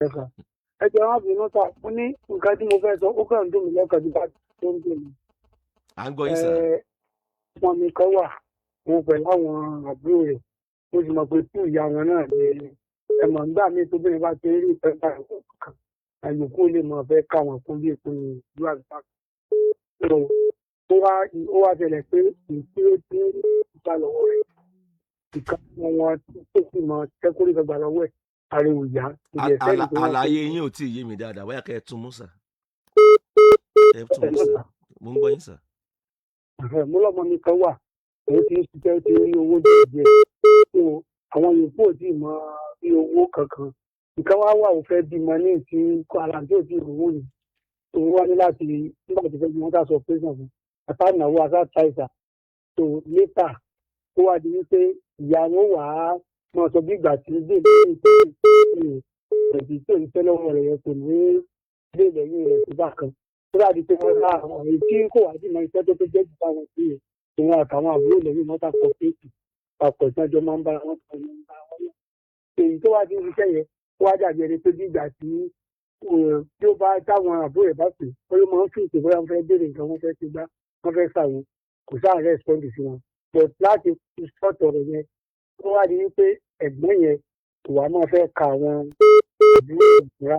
ẹ̀ka ẹjọ́ wọn bínú ta mo ní nǹkan tí mo fẹ́ sọ ó kàn ń dùn mí lọ́kàn tí bá tó ń dùn mí. À ń gbọ́ yín sà. ọmọ mi kan wà wọn pẹ̀lú àwọn àbúrò rẹ̀ mo sì mọ̀ pé tí ìyá wọn náà lè ẹ̀mọ̀ nígbà míì tóbìnrin bá ti rí ìfẹ́ bá kan àyòkú lè mọ̀ fẹ́ káwọn fún bí ìpín ìlú àgbà. ó wá ṣẹlẹ̀ pé ìpín ó ti ń gbà lọ́wọ́ rẹ̀ ìkan wọn tó sì mọ tẹ́kórì gbà lọ́wọ́ ẹ̀ ariwo ìyá. àlàyé yín ò tí ì yé mi dáadáa bóyá kẹ́ ẹ tún mú sà. ẹ tún mú sà mo ń gbọ́ yín sà. mo lọ́mọ mi kan wà òun ti ń ṣiṣẹ́ ó ti rí owó díẹ̀ so àwọn yòókù ò tí ì mọ bí owó kankan nǹkan wá wà ó fẹ́ bímọ ní ìtì ara tí ò tí ì rówó yìí òun wá ní láti nígbà tó fẹ́ bí wọ́n ká sọ pé sàn fún àtànáwó àtàtàìsà so létà ó wá di wípé ìyá wọn wà á mọ sọ bí ìgbà tí dé lẹ́yìn ẹ̀bí tó ń tẹ́ lọ́wọ́ rẹ̀ yẹn kò ní dé lẹ́yìn rẹ̀ tó bá kan tó bá di pé wọ́n bá àwọn èyí tí kò wá sí mọ iṣẹ́ tó jẹ́ jù báwọn sí yẹn òun àtàwọn àbúrò lẹ́yìn mọ́tà pọ̀ péèkì papọ̀ ìtọ́jọ́ máa ń bá wọn pọ̀ ní ìgbà wọn náà èyí tó wá sí iṣẹ́ yẹn ó wá dàbí ẹni pé bí ìgbà tí ó bá táwọn àbúrò ẹ̀ bá pè ó ló máa ń fi ìpè bóyá wọ́n fẹ́ béèrè nǹkan wọ́n fẹ́ ti gbá wọ́n fẹ́ sàwọn kò sáà rẹ́spọ́ǹdì sí wọn but láti sọ́tọ̀ rẹ̀ yẹn ó wá di wípé ẹ̀gbọ́n yẹn kò wá máa fẹ́ ka àwọn àbúrò ìgbà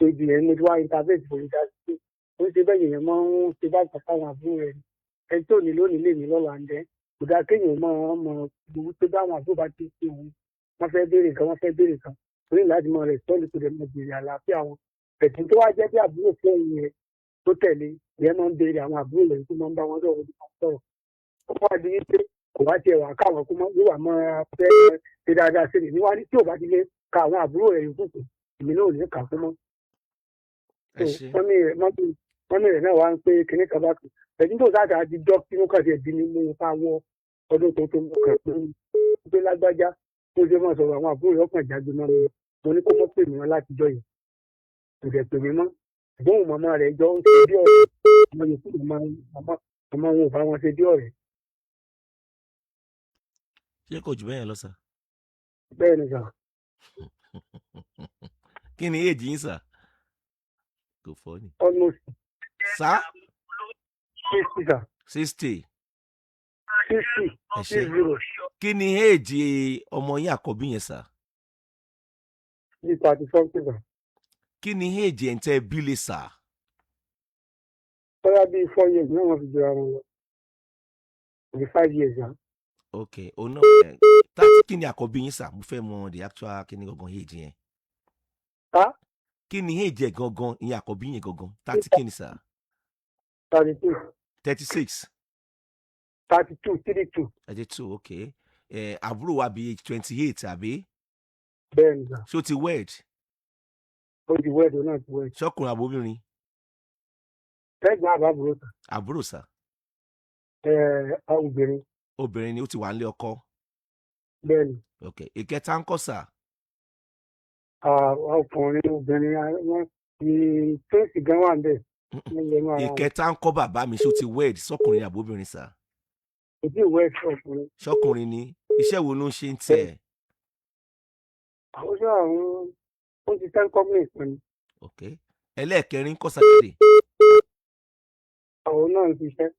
ibi ẹ̀ ní wá interface for ìdásí ó ṣe bẹ́ẹ̀ yẹn máa ń ṣe bá ìpàkà àwọn àbúrò rẹ̀ ẹni tó ní lónìí lè ní lọ́la ń dẹ́ kò dáa kéèyàn máa mọ gbogbo tó bá àwọn àbúrò bá ti ṣe òun wọ́n fẹ́ béèrè kan wọ́n fẹ́ béèrè kan torí láti mọ rẹ̀ sọ́ọ̀lù tó dẹ̀ mọ béèrè àlàáfíà wọn ẹ̀sìn tó wá jẹ́ bí àbúrò fún òun yẹn tó tẹ̀lé ìyẹn máa ń béèrè àwọn àbúrò rẹ̀ tó máa ń bá wọn sọ̀rọ̀ tó máa ń sọ̀rọ̀ ó wá di wípé kò wá tiẹ̀ wá káwọn kó máa wà máa fẹ́ ṣe dáadáa sí ni níwájú tí ò bá ti lè ka àwọn àbúrò rẹ̀ yòókù kù èmi náà ò ní kà fún mọ́. wọ́n ní rẹ̀ náà wá ń pé kinní kan bá kù ẹ̀jú tó sáà ti dọ́ kí wọ́n kàn ti ẹ̀dín ní mú ká wọ ọdún tó mú kàn pé lágbájá tó ṣe máa sọ̀rọ̀ àwọn àbúrò rẹ̀ ọkàn jáde mọ́ mi mo ní kó mọ́ pè mí wọn látijọ́ yìí kò dẹ̀ pè mí mọ́ ṣùgbọ́n màmá rẹ̀ jọ ń ṣe bí ọ̀rẹ́ ọmọ yòókù màmá wọn ò bá wọn ṣe bí ọ̀rẹ́. ṣé kò jù bẹ́ẹ̀ lọ sà. bẹ́ẹ̀ ni sà. kí ni èjì yín sà. kò fọ́ ni. almost. sà. 60 sà. 60. 60. kí ni èjì ọmọ yín àkọ́bí yẹn sà. ní 30 sà. kí ni èjì ẹ̀ ń tẹ́ bílẹ̀ sà. bóyá bíi 4 years náà wọ́n fi jọra wọn lọ. bí 5 years sà. ok òun náà tàbí kí ni àkọ́bí yín sà mo fẹ́ mọ the actual kí ni gangan èjì yẹn. kí ni èjì ẹ̀ gangan ìyẹn àkọ́bí yẹn gangan tàbí kí ni sà. 32. 36. 32. 32 ok àbúrò wa bíi 28 àbí. bẹ́ẹ̀ni sà. ṣé o ti wed. ó ti wed ó náà ti wed. ṣọkùnrin àbóbìnrin. ẹ̀gbọ́n àbábúrò sà. àbúrò sà. obìnrin. obìnrin ni ó ti wà nílé ọkọ. bẹ́ẹ̀ni. ok ìkẹta ń kọ́ sà. ọkùnrin obìnrin wọn ni tóòsì gan wà ń bẹ̀. ìkẹta ń kọ́ bàbá mi ṣó ti wed sọkùnrin àbóbìnrin sà. kò tí ì wed ọkùnrin. ṣọkùnrin ni iṣẹ́ wo ló ń ṣe ń tiẹ̀. àwọn ṣọ́ àwọn ó ti tẹ́ kọ́mìnì kan ni. ok ẹlẹ́ẹ̀kẹrin kọ́ sàkéde. àwọn náà ń ṣiṣẹ́.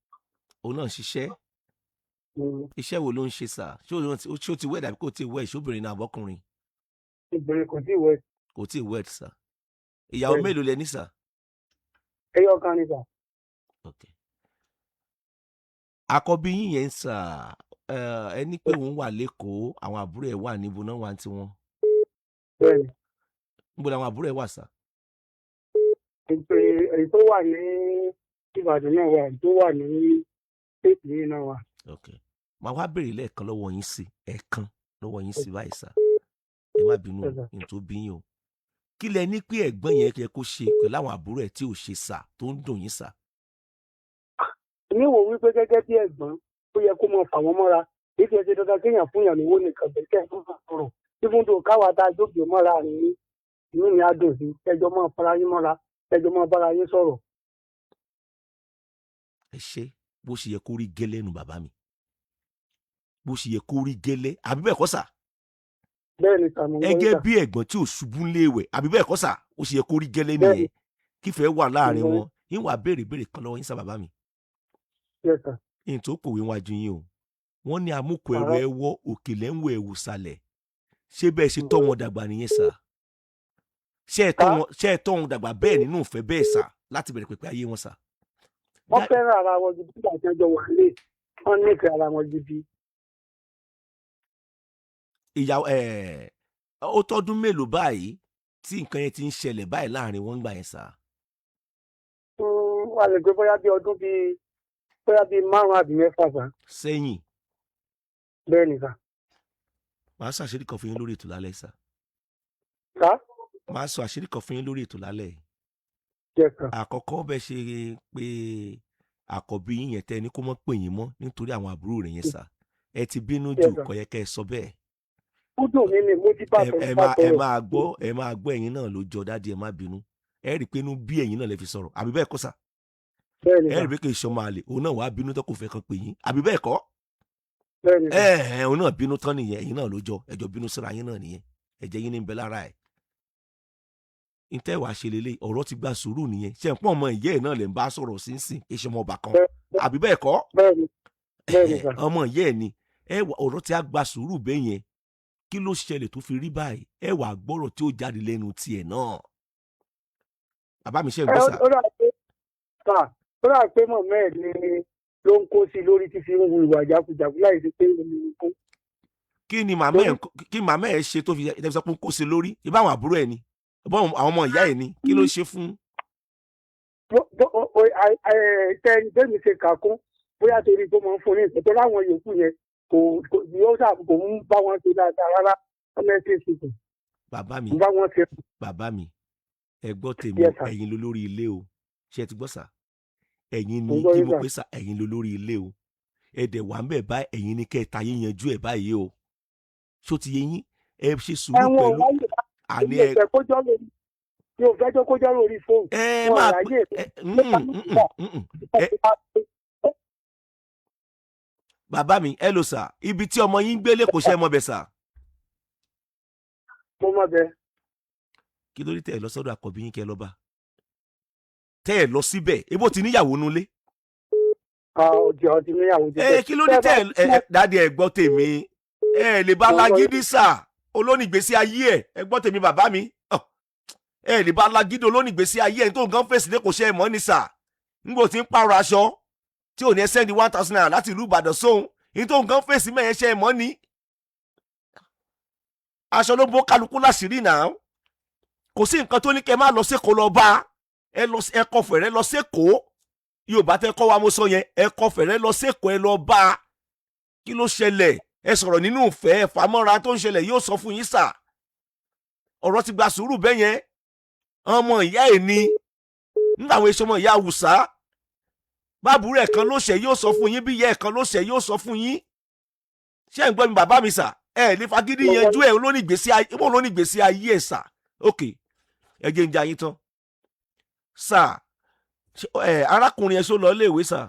òun náà ń ṣiṣẹ́. iṣẹ́ wo ló ń ṣe sà ṣé ó ti wed àbí kò tí ì wed ṣóbìnrin náà àbọ́kùnrin. obìnrin kò tí ì wed. kò tí ì wed sà. ìyàwó mélòó lẹ ní sà. ẹyọ kan ni sà. ok àkọ́bí yín yẹn sà ẹni pé òun wà lẹ́kọ̀ọ́ àwọn àbúrò ẹ̀ wà níbo náà wà ní tiwọn. bẹ́ẹ̀ni. níbo làwọn àbúrò ẹ̀ wà sà. èyí tó wà ní Ìbàdàn náà wà tó wà ní èkó yìí náà wà. ok màá wá béèrè lẹ́ẹ̀kan lọ́wọ́ yín sí ẹ̀ẹ̀kan lọ́wọ́ yín sí báyìí sà ẹ má bínú ní tó bí yín o kí lẹ ní pé ẹ̀gbọ́n yẹn yẹ kó ṣe pẹ̀lú àwọn àbúrò ẹ̀ tí ò ṣe sà tó ń dùn yín sà. èmi wò wípé gẹ́gẹ́ bí ẹ̀gbọ́n ó yẹ kó mọ fà wọ́n mọ́ra kì í fi ẹsẹ̀ dandan kéèyàn fún ìyàn lówó nìkan bẹ́ẹ̀ kẹ́ ẹ̀ fún ọ̀rọ̀ fífún tó káwa tá a jókòó mọ́ra rìn ní inú mi á dùn sí ẹjọ́ máa fara yín mọ́ra ẹjọ́ máa bára yín sọ̀rọ̀. ẹ ṣe bó ṣe yẹ kó rí gẹ́lẹ́ nu bàbá mi bó ṣe yẹ kó rí gẹ́lẹ́ àbí bẹ́ẹ̀ kọ́ sà. bẹ́ẹ̀ ni sà mo gbọ́ yín ẹgẹ́ sà. bí ẹ̀gbọ́n tí ò ṣubú léèwẹ̀ àbí bẹ́ẹ̀ kọ́ sà ó ṣe yẹ kó rí gẹ́lẹ́ Bẹ́ẹ̀ nìyẹn kífẹ́ wà láàrin mo gbọ́ wọn yín wà béèrè kan lọ́wọ́ yín sà bàbá mi yes sà. yín tó pòwe wájú yín o wọ́n ní amúkọ ẹ̀rọ Àrà ẹwọ́ òkèlè ń wọ ẹ̀wù sàlẹ̀ ṣé bẹ́ẹ̀ ṣe tọ́ wọn dàgbà nìyẹn sà ṣé ẹ tọ́ wọn dàgbà bẹ́ẹ̀ nínú ìfẹ́ bẹ́ẹ̀ sà láti bẹ̀rẹ̀ pẹ̀pẹ̀ ayé wọn sà. wọ́n fẹ́ràn ara wọn gidi nígbà tí wọ́n jọ wà lé wọ́n nífẹ̀ẹ́ ara wọn gidi. ìyàwó ó tọ́dún mélòó báyìí tí nǹkan yẹn ti ń ṣẹlẹ̀ báyìí láàrin wọn gbà yẹn sà. wà lè gbé bóyá bí ọdún bóyá bí 5 àbí 6 sà. sẹ́yìn bẹ́ẹ̀ ni sà. màá sọ àṣírí kan fún yín lórí ètò lálẹ́ sà. sà. màá sọ àṣírí kan fún yín lórí ètò lálẹ́. yes sà. àkọ́kọ́ bẹ́ẹ̀ ṣe pé àkọ́bí yín yẹn tẹ́ ní kó mọ́ pè yín mọ́ nítorí àwọn àbúrò rẹ̀ yẹn sà ẹ ti bínú jù kò yẹ kẹ́ ẹ sọ bẹ́ẹ̀. ó dùn mí ni mo ti bá ẹ máa gbọ́ ẹ̀yin náà ló jọ dádì ẹ má bínú ẹ rí i pé inú bí ẹ̀yin náà lè fi sọ̀rọ̀ àbí bẹ́ẹ̀ kọ́ sà. bẹ́ẹ̀ ni ẹ sà. rí i pé kì í ṣọmọ àlè òun náà wàá bínú tó kò fẹ́ kan pè yín àbí bẹ́ẹ̀ kọ́. bẹ́ẹ̀ ni sà. òun náà bínú tán nìyẹn ẹ̀yin náà ló jọ ẹjọ́ bínú síra yín náà nìyẹn ẹ̀jẹ̀ yín ní ń bẹ lára ẹ̀. ntẹ́ wàá ṣe lélẹ̀ ọ̀rọ̀ ti gba sùúrù nìyẹn ṣe ń pọ́n ọmọ ìyá ẹ̀ náà lè ń bá sọ̀rọ̀ sínsìn iṣẹ́ ọmọ ọba kan àbí bẹ́ẹ̀ kọ́. bẹ́ẹ̀ ni sà. ọmọ ìyá ẹ̀ ni ọ̀rọ̀ ti á gba sùúrù bẹ́ẹ̀ yẹn kí ló ṣẹlẹ̀ tó fi rí báyìí ẹ wà gbọ́rọ̀ tí ó jáde lẹ́nu tiẹ̀ náà. bàbá mi ṣe ń gbọ́ sà. ó rà pé mọ̀mọ́ ẹ̀ ni ló ń kó sí lórí tí fi ń hu ìwà jákujàku láì sí pé omi ń kó. kí ni màmá ẹ̀ ṣe tó fi sọ pé ń kó sí lórí ibà àwọn àbúrò ẹ̀ ni àwọn ọmọ ìyá ẹ̀ ni kí ló ṣe fún. tẹ́ni ṣe kà kún bóyá torí tó máa ń fún ní ìtọ́jú láwọn yòókù yẹn kò ń bá wọn ṣe dáadáa rárá ọmọ ẹsẹ ìṣètò. bàbá mi ẹ gbọ́ tèmi ẹ̀yin ló lórí ilé o ṣé ẹ ti gbọ́ sà ẹ̀yin ni kí mo pè sà ẹ̀yin ló lórí ilé o ẹ dẹ̀ wà ń bẹ̀ bá ẹ̀yin ní kẹta yín yanjú ẹ̀ báyìí o ṣó ti yé yín ẹ ṣe sùúrù pẹ̀lú àní ẹ. yóò fẹjọ́ kó jẹ́ lórí fóònù. bàbá mi ẹ lò sà ibi tí ọmọ yín gbélé kò ṣe é mọ bẹ sà. mo mọ bẹ. kí ló dé tẹ́ ẹ lọ sọ́dọ̀ àkọ́bí yín kẹ́ lọ bá tẹ́ ẹ lọ síbẹ̀ ebó ti níyàwó nulẹ̀. ọjọ́ ti níyàwó ti bẹ. kí ló dé tẹ́ ẹ dáadé ẹ gbọ́ tèmi ẹ lè bá lágídí sà olónìgbésí ayé ẹ gbọ́ tèmi bàbá mi ẹ lè bá lágídí olónìgbésí ayé ẹ tó nǹkan fèsì lé kò ṣe é mọ́ ní sà nígbò tí ń pààrọ̀ aṣọ tí ò ní ẹ sẹ́ndí 1,000 naira láti ìlú Ìbàdàn sóhun ní tó nǹkan fèsì mẹ́yẹn ṣe é mọ́ ní. aṣọ ló bó kálukú láṣìírí náà kò sí nǹkan tó ní kẹ́ máa lọ sékòó lọ bá ẹ kọ fẹ̀rẹ̀ lọ sékòó Yorùbá tẹ́ kọ́ wa mo sọ yẹn ẹ kọ fẹ̀rẹ̀ lọ sékòó ẹ lọ bá kí ló ṣẹlẹ̀ ẹ sọ̀rọ̀ nínú ìfẹ́ ẹ fàmọ́ra tó ń ṣẹlẹ̀ yóò sọ fún yín sà ọ̀rọ̀ ti gba sùúrù bẹ́ẹ̀ yẹn ọmọ ìyá ẹ̀ ni nígbà àwọn èso ọmọ ìyá Haúsá báàbúrò ẹ̀ kan ló ṣẹ̀ yóò sọ fún yín bí ìyá ẹ̀ kan ló ṣẹ̀ yóò sọ fún yín ṣé ń gbọ́ mi bàbá mi sà ẹ ní fagídí yanjú ẹ olónígbèsí ayé ẹ sà ok ẹ jẹ́ ń jẹ ayé tán sà arákùnrin ẹ ṣó lọ iléèwé sà.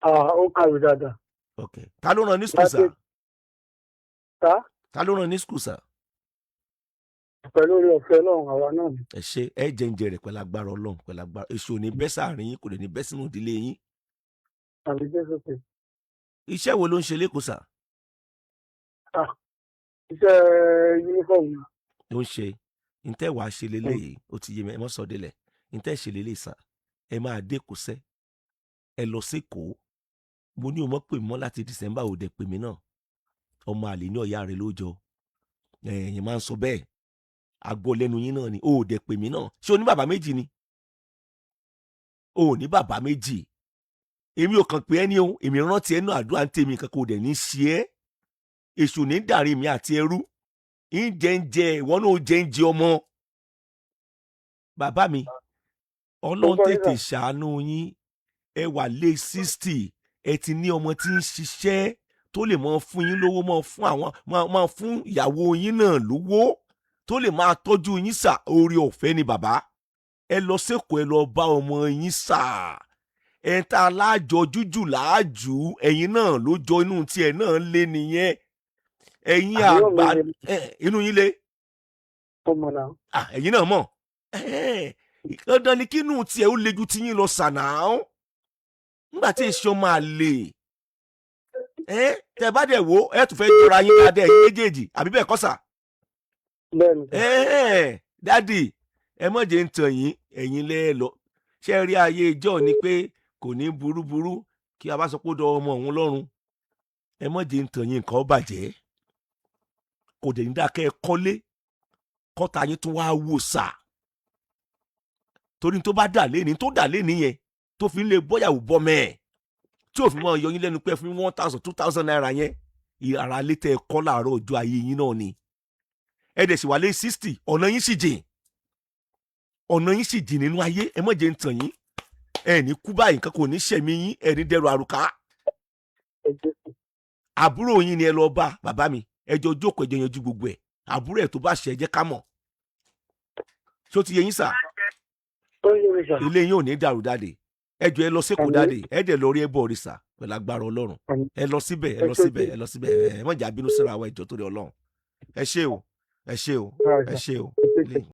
ó kàwé dáadáa. ok ta ló rán ní skul sà. ta ló rán ní skul sà. pẹ̀lú orí ọ̀fẹ́ Ọlọ́run àwa náà ni. ẹ ṣe ẹ jẹ́ ń jẹ rẹ̀ pẹ̀lú agbára Ọlọ́run pẹ̀lú agbára èso ò ní bẹ́ sáàrin yín kò lè ní bẹ́ sínú ìdílé yín. àbí jésù pé. iṣẹ́ wo ló ń ṣe lẹ́kọ̀ọ́ sà. iṣẹ́ yúnífọ̀mù náà. ló ń ṣe ntẹ́ wàá ṣe lélẹ́yìí ó ti yé mi ẹ mọ́ sọ délẹ̀ ntẹ́ ṣe lélẹ́yìí sà ẹ máa dé kò sẹ́ ẹ lọ sí Èkó mo ní o mọ̀ pè mọ́ láti December ò dẹ̀ pè mí náà ọmọ àlè ní ọ̀yá rẹ̀ lójọ ẹ̀yìn máa ń sọ bẹ́ẹ̀ àgbọ̀ lẹ́nu yín náà ni o ò dẹ̀ pè mí náà ṣé o ní bàbá méjì ni o ò ní bàbá méjì èmi ò kàn pé ẹni o èmi rántí ẹnu àdúrà ń tèmi kankan ò dẹ̀ ní ṣe é èṣù ní dàrí mi àti ẹrú ń jẹ ìwọ náà ó jẹ ọmọ bàbá mi Ọlọ́run tètè ṣàánú yín ẹ wà lé 60 ẹ ti ní ọmọ tí ń ṣiṣẹ́ tó lè máa fún yín lówó máa fún ìyàwó yín náà lówó tó lè máa tọ́jú yín sà oore ọ̀fẹ́ ni bàbá ẹ lọ sẹ́kọ̀ọ́ ẹ lọ bá ọmọ yín sà ẹ ta alájọ jújù láàjù ẹ̀yin náà ló jọ inú tiẹ̀ náà lé nìyẹn ẹ̀yin àbúrò mi àgbà lè inú yín le ọmọ náà. ẹ̀yin náà mọ̀ dandan ni kínú tiẹ̀ ó le ju tiyín lọ sànà nígbà tí èso máa lè tẹ bá dẹ̀ wo ẹ tún fẹ́ jọra yín dáadáa ẹ̀yin méjèèjì àbí bẹ́ẹ̀ kọ́ sà. bẹ́ẹ̀ni. dádì ẹ mọ̀ jẹ́ ń tàn yín ẹ̀yin lẹ́ẹ̀ lọ ṣé rí ayé ìjọ ni pé kò ní burúburú kí a bá sọ pé ó dọ ọmọ òun lọ́rùn ẹ mọ̀ jẹ́ ń tàn yín nǹkan bàjẹ́ kò dẹ̀ ní dákẹ́ ẹ kọ́lé kọ́ta yín tún wá wò sà torí tó bá dà lé tó dà lé nìyẹn tó fi ń lè bọ́yàwó bọ́ mẹ́ẹ̀ tí òfin mọ́ yọ yín lẹ́nu pé fún 1,000 2,000 naira yẹn ìyàrá létẹ̀ ẹ̀kọ́ làárọ̀ ọjọ́ ayé yín náà ni ẹ dẹ̀ sì wà lé 60 ọ̀nà yín sì jìn nínú ayé ẹ mọ̀ jẹ́ ń tàn yín ẹ ní kú báyìí nǹkan kò ní ṣẹ̀mí yín ẹ ní dẹrù àrùká àbúrò yín ni ẹ lọ bá bàbá mi ẹjọ́ jókòó ẹjọ́ yanjú gbogbo ẹ̀ àbúrò ẹ̀ tó bá ṣe ẹ jẹ́ ká mọ̀ ṣó ti yẹ yín sà ilé yín ò ní dàrú dáde ẹjọ́ ẹ lọ sẹ́kọ̀ọ́ dáde ẹ dẹ̀ lọ rí ẹbọ òrìṣà pẹ̀lú agbára ọlọ́run ẹ lọ síbẹ̀ ẹ mọ̀jà bínú síra àwọn ẹjọ́ tó rí ọlọ́run ẹ ṣé o.